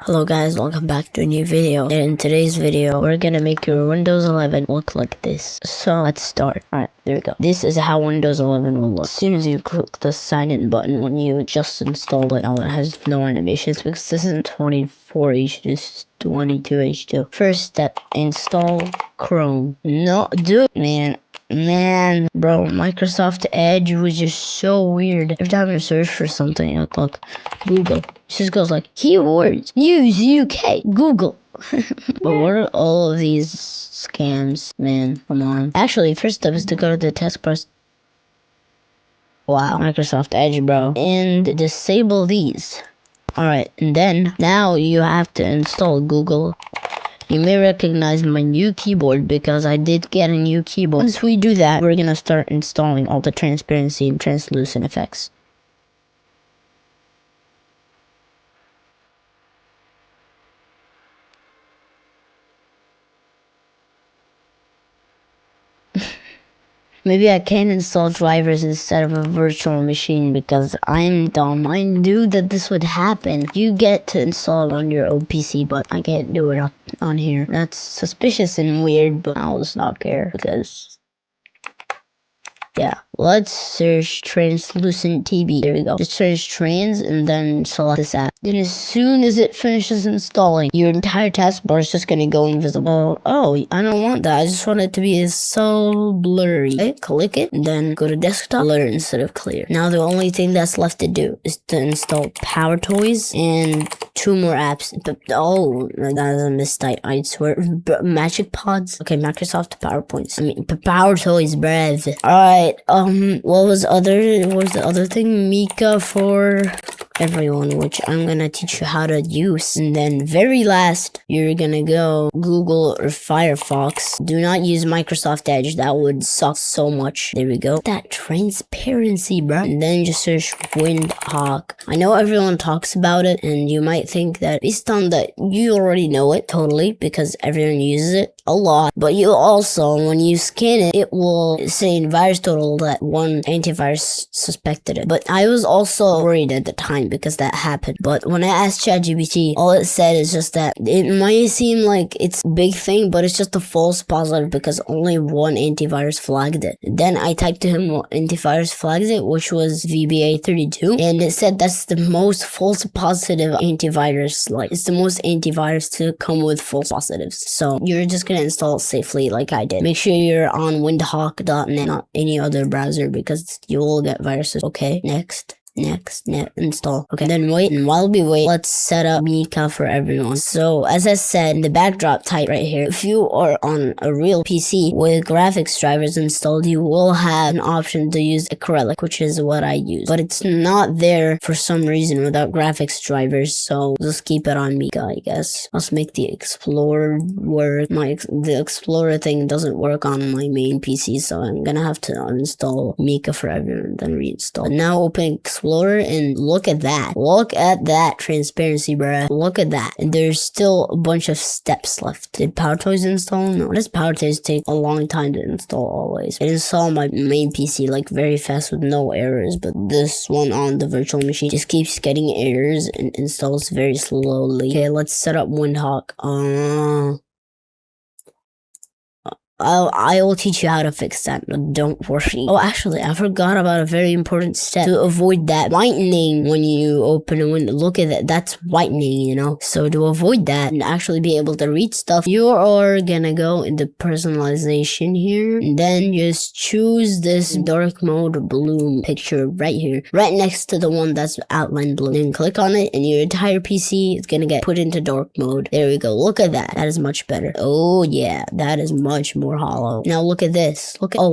Hello guys, welcome back to a new video. And in today's video, we're gonna make your Windows 11 look like this. So let's start. Alright, there we go. This is how Windows 11 will look. As soon as you click the sign in button when you just install it, now it has no animations because this isn't 24H, this is 22H2. First step, install Chrome. No, dude, Man, bro, Microsoft Edge was just so weird. Every time I search for something, I look Google. It just goes like keywords, use UK, Google. But what are all of these scams, man? Come on. Actually, first step is to go to the taskbar. Wow, Microsoft Edge, bro, and disable these. Alright, and then now you have to install Google. You may recognize my new keyboard because I did get a new keyboard. Once we do that, we're gonna start installing all the transparency and translucent effects. Maybe I can install drivers instead of a virtual machine because I'm dumb. I knew that this would happen. You get to install it on your own PC, but I can't do it on here. That's suspicious and weird, but I'll just not care because... yeah, let's search translucent TV. There we go. Just search trans and then select this app. Then as soon as it finishes installing, your entire taskbar is just gonna go invisible. Oh, I don't want that. I just want it to be so blurry. Okay, click it and then go to desktop, blur instead of clear. Now the only thing that's left to do is to install Power Toys and 2 more apps. Oh, that is a mistype, I swear. Magic Pods. Okay, Microsoft PowerPoints. I mean, Power Toys, bruv. Alright. What was the other thing? Mika for everyone, which I'm gonna teach you how to use. And then very last, you're gonna go Google or Firefox. Do not use Microsoft Edge. That would suck so much. There we go. That transparency, bro. And then just search Windhawk. I know everyone talks about it, and you might think that based on that, you already know it totally because everyone uses it a lot. But you also, when you scan it, it will say in virus total that one antivirus suspected it. But I was also worried at the time because that happened. But when I asked ChatGPT, all it said is just that it might seem like it's a big thing, but it's just a false positive because only one antivirus flagged it. Then I typed to him what antivirus flags it, which was VBA32, and it said that's the most false positive antivirus. Like, it's the most antivirus to come with false positives. So you're just gonna install it safely like I did. Make sure you're on windhawk.net, not any other browser, because you will get viruses. Okay, next, install. Okay, then wait, and while we wait, let's set up Mika for everyone. So as I said, the backdrop type right here, if you are on a real PC with graphics drivers installed, you will have an option to use acrylic, which is what I use, but it's not there for some reason without graphics drivers, so just keep it on Mika, I guess. Let's make the Explorer work. The Explorer thing doesn't work on my main PC, so I'm gonna have to uninstall Mika for everyone, then reinstall. But now open Explorer and look at that. Look at that transparency, bruh. Look at that. And there's still a bunch of steps left. Did Power Toys install? No, this Power Toys take a long time to install always. It installed my main PC like very fast with no errors, but this one on the virtual machine just keeps getting errors and installs very slowly. Okay, let's set up Windhawk. I will teach you how to fix that, don't worry. Oh, actually, I forgot about a very important step to avoid that whitening when you open a window. Look at that, that's whitening, you know? So to avoid that and actually be able to read stuff, you are gonna go into personalization here, and then just choose this dark mode bloom picture right here, right next to the one that's outline blue. Then click on it, and your entire PC is gonna get put into dark mode. There we go, look at that, that is much better. Oh yeah, that is much more hollow. Now look at this. Oh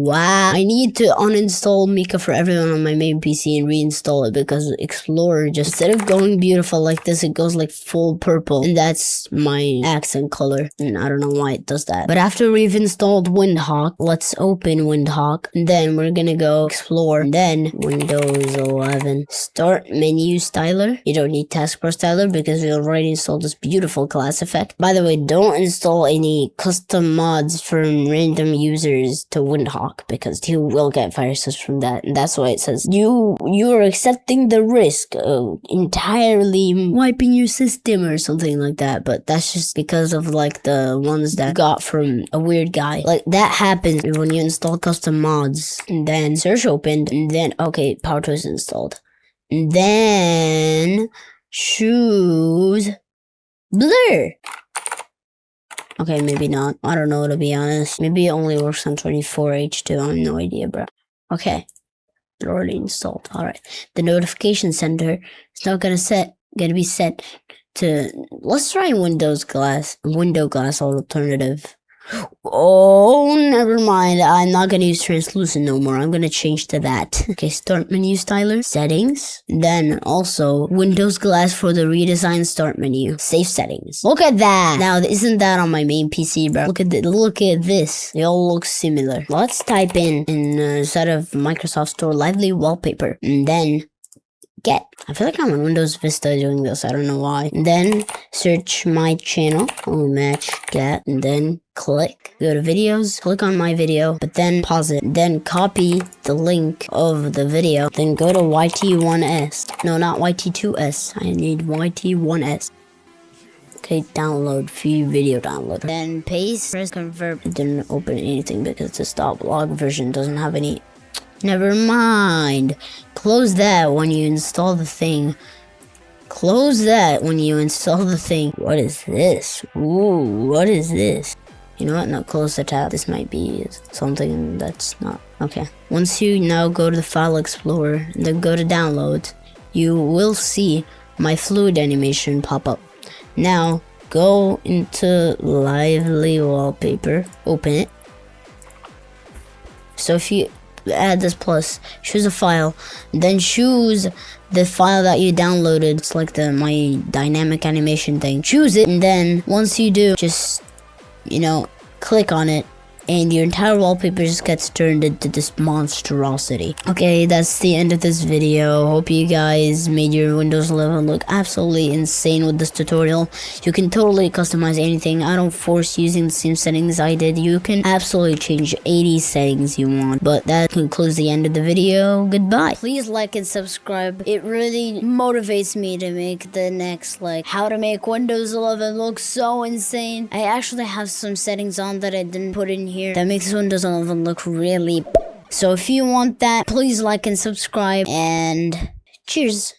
wow. I need to uninstall Mika for everyone on my main PC and reinstall it because Explorer just, instead of going beautiful like this, it goes like full purple, and that's my accent color, and I don't know why it does that. But after we've installed Windhawk, let's open Windhawk, and then we're gonna go Explore, and then Windows 11. Start menu styler. You don't need taskbar styler because we already installed this beautiful class effect. By the way, don't install any custom mods from random users to Windhawk because you will get viruses from that. And that's why it says you are accepting the risk of entirely wiping your system or something like that. But that's just because of like the ones that got from a weird guy. Like that happens when you install custom mods and then search opened and then okay, PowerTool is installed. And then choose Blur. Okay, maybe not. I don't know, to be honest. Maybe it only works on 24H2. I have no idea, bro. Okay. Already installed. Alright. The notification center is now gonna be set to, let's try window glass alternative. Oh, never mind. I'm not gonna use translucent no more. I'm gonna change to that. Okay, start menu styler, settings, then also Windows glass for the redesigned start menu. Save settings. Look at that. Now, isn't that on my main PC, bro? Look at this. They all look similar. Let's type in instead of Microsoft Store Lively Wallpaper, and then get. I feel like I'm on Windows Vista doing this. I don't know why. And then search my channel. Oh, match get. And then click. Go to videos. Click on my video. But then pause it. Then copy the link of the video. Then go to YT1S. No, not YT2S. I need YT1S. Okay, download. View video download. Then paste. Press convert. It didn't open anything because the stop log version doesn't have any. Never mind. Close that when you install the thing. Close that when you install the thing. What is this? Ooh, what is this? You know what? No, close the tab. This might be something that's not. Okay. Once you now go to the File Explorer and then go to Download, you will see my fluid animation pop up. Now, go into Lively Wallpaper. Open it. So if you add this plus, choose a file, then choose the file that you downloaded. It's like my dynamic animation thing. Choose it, and then once you do, just click on it, and your entire wallpaper just gets turned into this monstrosity. Okay, that's the end of this video. Hope you guys made your Windows 11 look absolutely insane with this tutorial. You can totally customize anything. I don't force using the same settings I did. You can absolutely change 80 settings you want. But that concludes the end of the video. Goodbye. Please like and subscribe. It really motivates me to make the next how to make Windows 11 look so insane. I actually have some settings on that I didn't put in here that makes Windows 11 look really. So if you want that, please like and subscribe, and cheers.